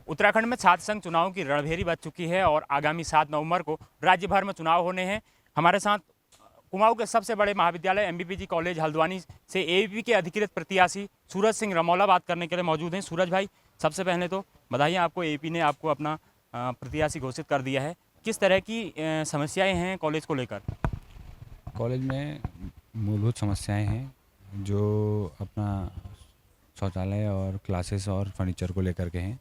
उत्तराखंड में छात्र संघ चुनाव की रणभेरी बज चुकी है और आगामी 7 नवंबर को राज्य भर में चुनाव होने हैं। हमारे साथ कुमाऊं के सबसे बड़े महाविद्यालय एमबीपीजी कॉलेज हल्द्वानी से एबीपी के अधिकृत प्रत्याशी सूरज सिंह रमौला बात करने के लिए मौजूद हैं। सूरज भाई, सबसे पहले तो बधाई, आपको एबीपी ने आपको अपना प्रत्याशी घोषित कर दिया है। किस तरह की समस्याएं हैं कॉलेज को लेकर? कॉलेज में मूलभूत समस्याएं हैं जो अपना शौचालय और क्लासेस और फर्नीचर को लेकर के हैं।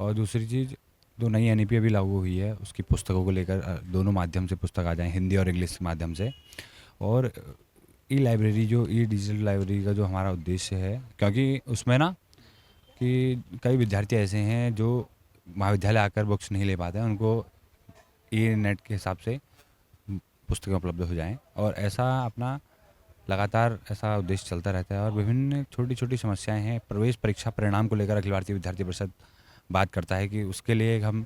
और दूसरी चीज़, जो नई एनईपी अभी लागू हुई है उसकी पुस्तकों को लेकर दोनों माध्यम से पुस्तक आ जाएं, हिंदी और इंग्लिश के माध्यम से। और ई लाइब्रेरी, जो ई डिजिटल लाइब्रेरी का जो हमारा उद्देश्य है, क्योंकि उसमें ना कि कई विद्यार्थी ऐसे हैं जो महाविद्यालय आकर बुक्स नहीं ले पाते हैं, उनको ई नेट के हिसाब से पुस्तकें उपलब्ध हो जाएं। और ऐसा अपना लगातार ऐसा उद्देश्य चलता रहता है। और विभिन्न छोटी छोटी समस्याएं हैं। प्रवेश परीक्षा परिणाम को लेकर अखिल भारतीय विद्यार्थी परिषद बात करता है कि उसके लिए हम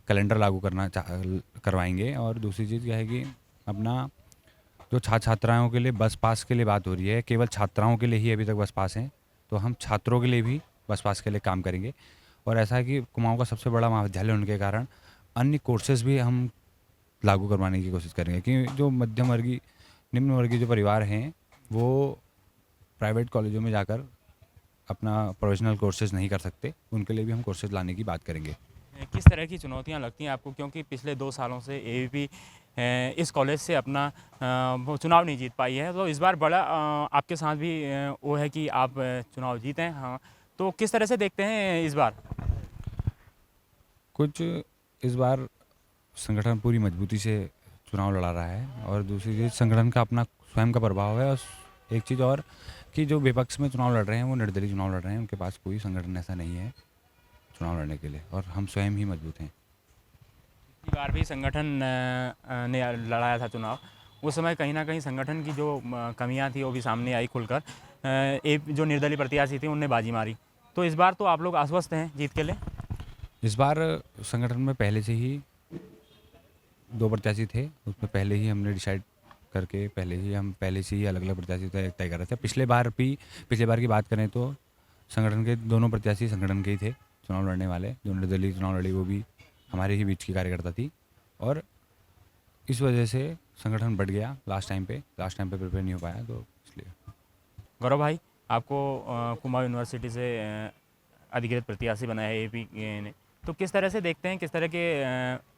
कैलेंडर लागू करवाएंगे। और दूसरी चीज़ क्या है कि अपना जो छात्राओं के लिए बस पास के लिए बात हो रही है, केवल छात्राओं के लिए ही अभी तक बस पास हैं, तो हम छात्रों के लिए भी बस पास के लिए काम करेंगे। और ऐसा है कि कुमाऊं का सबसे बड़ा महाविद्यालय होने के कारण अन्य कोर्सेज भी हम लागू करवाने की कोशिश करेंगे कि जो मध्यम वर्गीय निम्न वर्गीय जो परिवार हैं वो प्राइवेट कॉलेजों में जाकर अपना प्रोफेशनल कोर्सेज नहीं कर सकते, उनके लिए भी हम कोर्सेज लाने की बात करेंगे। किस तरह की चुनौतियां लगती हैं आपको, क्योंकि पिछले 2 सालों से एबीपी इस कॉलेज से अपना वो चुनाव नहीं जीत पाई है, तो इस बार बड़ा आपके साथ भी वो है कि आप चुनाव जीतें। हाँ, तो किस तरह से देखते हैं इस बार? कुछ इस बार संगठन पूरी मजबूती से चुनाव लड़ा रहा है। और दूसरी चीज़, संगठन का अपना स्वयं का प्रभाव है। और एक चीज़ और कि जो विपक्ष में चुनाव लड़ रहे हैं वो निर्दलीय चुनाव लड़ रहे हैं, उनके पास कोई संगठन ऐसा नहीं है चुनाव लड़ने के लिए, और हम स्वयं ही मजबूत हैं। पिछली बार भी संगठन ने लड़ाया था चुनाव, उस समय कहीं ना कहीं संगठन की जो कमियां थी वो भी सामने आई खुलकर। एक जो निर्दलीय प्रत्याशी थी उनने बाजी मारी, तो इस बार तो आप लोग आश्वस्त हैं जीत के लिए? इस बार संगठन में पहले से ही 2 प्रत्याशी थे, उसमें पहले ही हमने डिसाइड करके पहले से ही अलग अलग प्रत्याशी तय कर रहे थे। पिछले बार की बात करें तो संगठन के दोनों प्रत्याशी संगठन के ही थे चुनाव लड़ने वाले। जो निर्दलीय चुनाव लड़ी वो भी हमारे ही बीच की कार्यकर्ता थी। और इस वजह से संगठन बढ़ गया लास्ट टाइम पे प्रिपेयर नहीं हो पाया, तो इसलिए। गौरव भाई, आपको कुमाऊं यूनिवर्सिटी से अधिकृत प्रत्याशी बनाया है एबी ने, तो किस तरह से देखते हैं, किस तरह के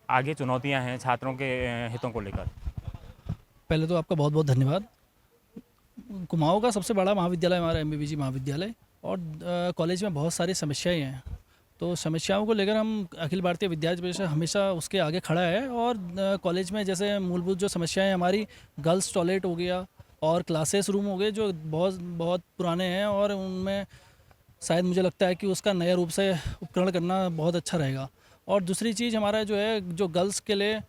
आगे चुनौतियां हैं छात्रों के हितों को लेकर? पहले तो आपका बहुत बहुत धन्यवाद। कुमाऊं का सबसे बड़ा महाविद्यालय हमारा एमबीपीजी महाविद्यालय, और कॉलेज में बहुत सारी समस्याएं हैं। तो समस्याओं को लेकर हम अखिल भारतीय विद्यार्थी परिषद हमेशा उसके आगे खड़ा है। और कॉलेज में जैसे मूलभूत जो समस्याएं हमारी, गर्ल्स टॉयलेट हो गया और क्लासेस रूम हो गए जो बहुत बहुत पुराने हैं, और उनमें शायद मुझे लगता है कि उसका नया रूप से उपकरण करना बहुत अच्छा रहेगा। और दूसरी चीज़ हमारा जो है, जो गर्ल्स के लिए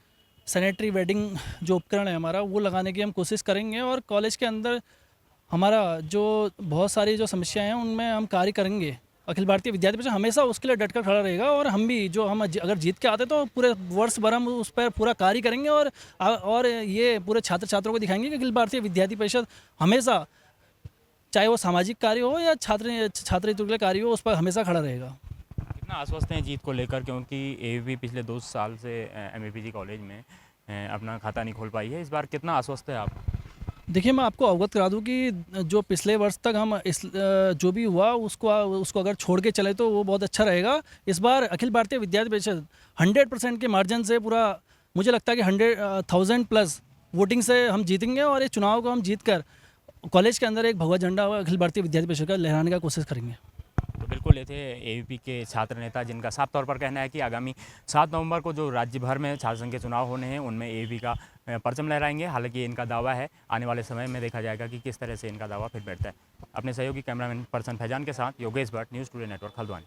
सैनिटरी वेडिंग जो उपकरण है हमारा, वो लगाने की हम कोशिश करेंगे। और कॉलेज के अंदर हमारा जो बहुत सारी जो समस्याएं हैं उनमें हम कार्य करेंगे। अखिल भारतीय विद्यार्थी परिषद हमेशा उसके लिए डटकर खड़ा रहेगा। और हम भी जो हम अगर जीत के आते तो पूरे वर्ष भर हम उस पर पूरा कार्य करेंगे। और ये पूरे छात्र छात्रों को दिखाएंगे कि अखिल भारतीय विद्यार्थी परिषद हमेशा, चाहे वो सामाजिक कार्य हो या छात्र हितों के लिए कार्य हो, उस पर हमेशा खड़ा रहेगा। कितना आश्वस्त हैं जीत को लेकर, क्योंकि एबीपी पिछले 2 साल से एमबीपीजी कॉलेज में अपना खाता नहीं खोल पाई है, इस बार कितना आश्वस्त है आप? देखिए, मैं आपको अवगत करा दूं कि जो पिछले वर्ष तक हम जो भी हुआ उसको अगर छोड़ के चले तो वो बहुत अच्छा रहेगा। इस बार अखिल भारतीय विद्यार्थी परिषद 100% के मार्जिन से पूरा, मुझे लगता है कि 100,000 प्लस वोटिंग से हम जीतेंगे। और इस चुनाव को हम जीत कर कॉलेज के अंदर एक भगवा झंडा अखिल भारतीय विद्यार्थी परिषद का लहराने का कोशिश करेंगे। तो बिल्कुल, ये थे एबीपी के छात्र नेता, जिनका साफ तौर पर कहना है कि आगामी 7 नवंबर को जो राज्य भर में छात्र संघ के चुनाव होने हैं उनमें एबीपी का परचम लहराएंगे। हालांकि इनका दावा है, आने वाले समय में देखा जाएगा कि किस तरह से इनका दावा फिर बैठता है। अपने सहयोगी कैमरामैन पर्सन फैजान के साथ Yogesh Bhatt, news today network, Haldwani.